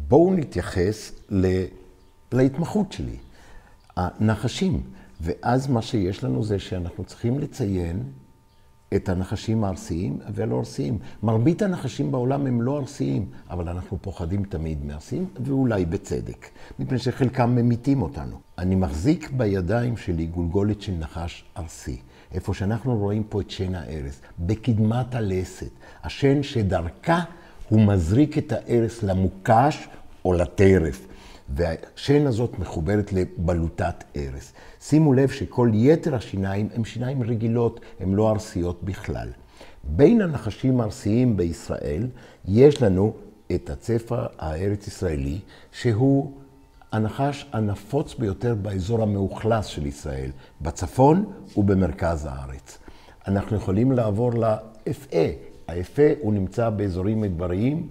בואו נתייחס להתמחות שלי, הנחשים. ואז מה שיש לנו זה שאנחנו צריכים לציין את הנחשים הארסיים ולא ארסיים. מרבית הנחשים בעולם הם לא ארסיים, אבל אנחנו פוחדים תמיד מארסיים, ואולי בצדק, מפני שחלקם ממיתים אותנו. אני מחזיק בידיים שלי גולגולת של נחש ארסי, איפה שאנחנו רואים פה את שן הארס, בקדמת הלסת, השן שדרכה הוא מזריק את הארס למוקש או לטרף. והשן הזאת מחוברת לבלוטת ארס. שימו לב שכל יתר השיניים הם שיניים רגילות, הן לא ארסיות בכלל. בין הנחשים הארסיים בישראל יש לנו את הצפע הארץ ישראלי, שהוא הנחש הנפוץ ביותר באזור המאוכלס של ישראל, בצפון ובמרכז הארץ. אנחנו יכולים לעבור לאפה. האפה הוא נמצא באזורים מדבריים,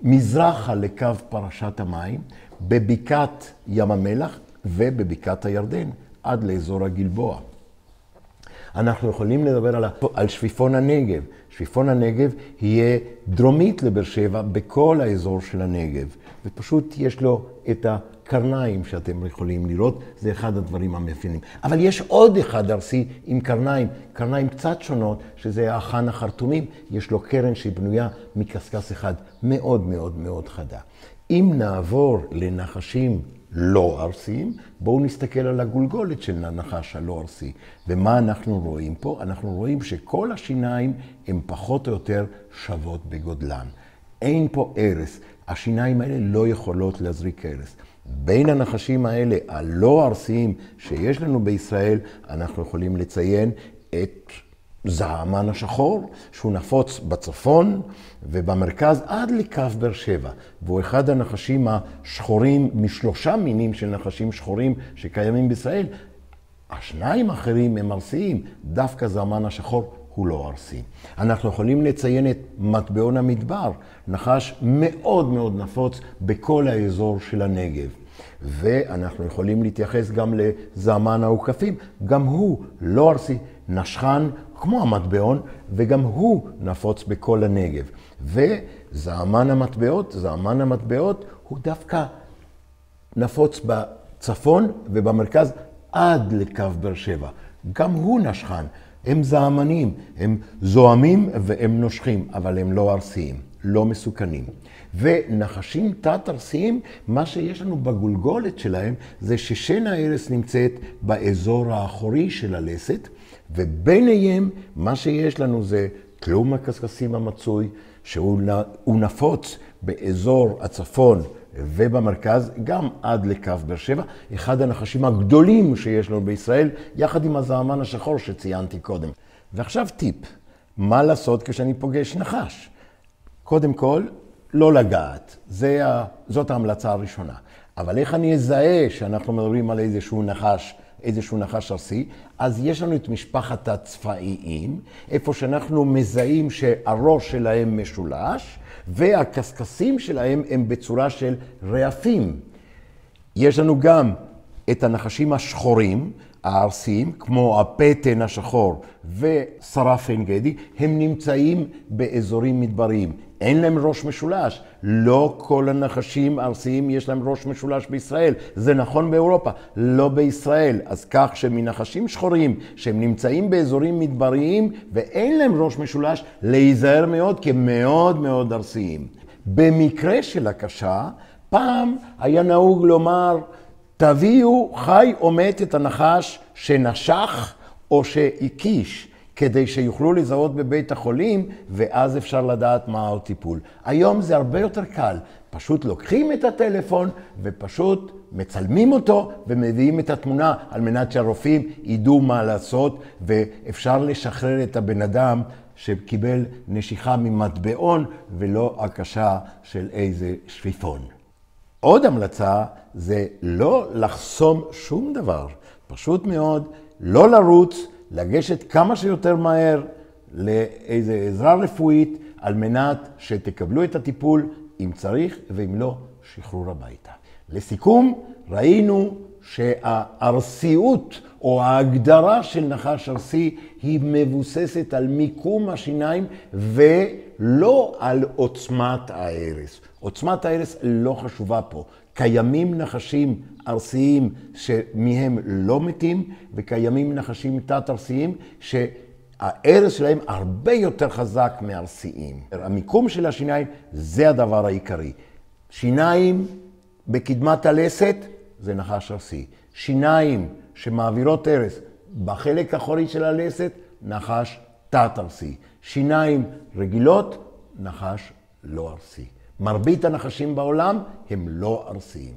מזרחה לקו פרשת המים, בבקעת ים המלח ובבקעת הירדן, עד לאזור הגלבוע. אנחנו יכולים לדבר על שפיפון הנגב. שפיפון הנגב יהיה דרומית לבאר שבע בכל האזור של הנגב. ופשוט יש לו את הקרניים שאתם יכולים לראות, זה אחד הדברים המאפיינים. אבל יש עוד אחד ארסי עם קרניים קצת שונות, שזה האחן החרטומים. יש לו קרן שהיא בנויה מקסקס אחד, מאוד מאוד מאוד חדה. אם נעבור לנחשים לא ארסיים, בואו נסתכל על הגולגולת של הנחש הלא ארסי. ומה אנחנו רואים פה? אנחנו רואים שכל השיניים הן פחות או יותר שוות בגודלן. אין פה ארס. השיניים האלה לא יכולות להזריק ארס. בין הנחשים האלה הלא ארסיים שיש לנו בישראל, אנחנו יכולים לציין את זעמן השחור, שהוא נפוץ בצפון ובמרכז עד לקו באר שבע. והוא אחד הנחשים השחורים משלושה מינים של נחשים שחורים שקיימים בישראל. השניים האחרים הם ארסיים, דווקא זעמן השחור הוא לא ארסי. אנחנו יכולים לציין את מטבעון המדבר, נחש מאוד מאוד נפוץ בכל האזור של הנגב. ואנחנו יכולים להתייחס גם לזעמן האוכפים, גם הוא לא ארסי, נשכן כמו המטבעון, וגם הוא נפוץ בכל הנגב. וזעמן המטבעות הוא דווקא נפוץ בצפון ובמרכז עד לקו באר שבע. גם הוא נשכן. הם זעמנים, הם זוהמים והם נושכים, אבל הם לא ארסיים, לא מסוכנים. ונחשים תת-ארסיים, מה שיש לנו בגולגולת שלהם, זה ששן הארס נמצאת באזור האחורי של הלסת, וביניהם מה שיש לנו זה תלום הקשקשים המצוי, שהוא נפוץ באזור הצפון ובמרכז, גם עד לקו באר שבע, אחד הנחשים הגדולים שיש לנו בישראל, יחד עם הזעמן השחור שציינתי קודם. ועכשיו טיפ, מה לעשות כשאני פוגש נחש? קודם כל, לא לגעת, זאת ההמלצה הראשונה. אבל איך אני אזהה שאנחנו מדברים על איזשהו נחש ארסי? אז יש לנו את משפחת הצפאיים, איפה שאנחנו מזהים שהראש שלהם משולש, והקשקשים שלהם הם בצורה של רעפים. יש לנו גם את הנחשים השחורים, הארסיים, כמו הפטן השחור ושרף עין גדי, הם נמצאים באזורים מדבריים. אין להם ראש משולש. לא כל הנחשים הארסיים יש להם ראש משולש בישראל. זה נכון באירופה, לא בישראל. אז כך שמנחשים שחורים שהם נמצאים באזורים מדבריים ואין להם ראש משולש, להיזהר מאוד כי הם מאוד מאוד ארסיים. במקרה של הקשה, פעם היה נהוג לומר, תביאו חי או מת את הנחש שנשך או שהקיש, כדי שיוכלו לזהות בבית החולים, ואז אפשר לדעת מה הטיפול. היום זה הרבה יותר קל. פשוט לוקחים את הטלפון ופשוט מצלמים אותו ומביאים את התמונה על מנת שהרופאים ידעו מה לעשות, ואפשר לשחרר את הבן אדם שקיבל נשיכה ממטבעון ולא הקשה של איזה שפיפון. עוד המלצה זה לא לחסום שום דבר. פשוט מאוד, לא לרוץ, לגשת כמה שיותר מהר לאיזו עזרה רפואית, על מנת שתקבלו את הטיפול אם צריך, ואם לא, שחרור הביתה. לסיכום, ראינו שהארסיות או ההגדרה של נחש ארסי היא מבוססת על מיקום השיניים ולא על עוצמת ההרס. עוצמת ההרס לא חשובה פה. קיימים נחשים ארסיים שמהם לא מתים, וקיימים נחשים תת-ארסיים שההרס שלהם הרבה יותר חזק מארסיים. המיקום של השיניים זה הדבר העיקרי. שיניים בקדמת הלסת זה נחש ארסי. שיניים שמעבירות הרס בחלק האחורי של הלסת, נחש תת-ארסי. שיניים רגילות, נחש לא ארסי. מרבית הנחשים בעולם הם לא ארסיים.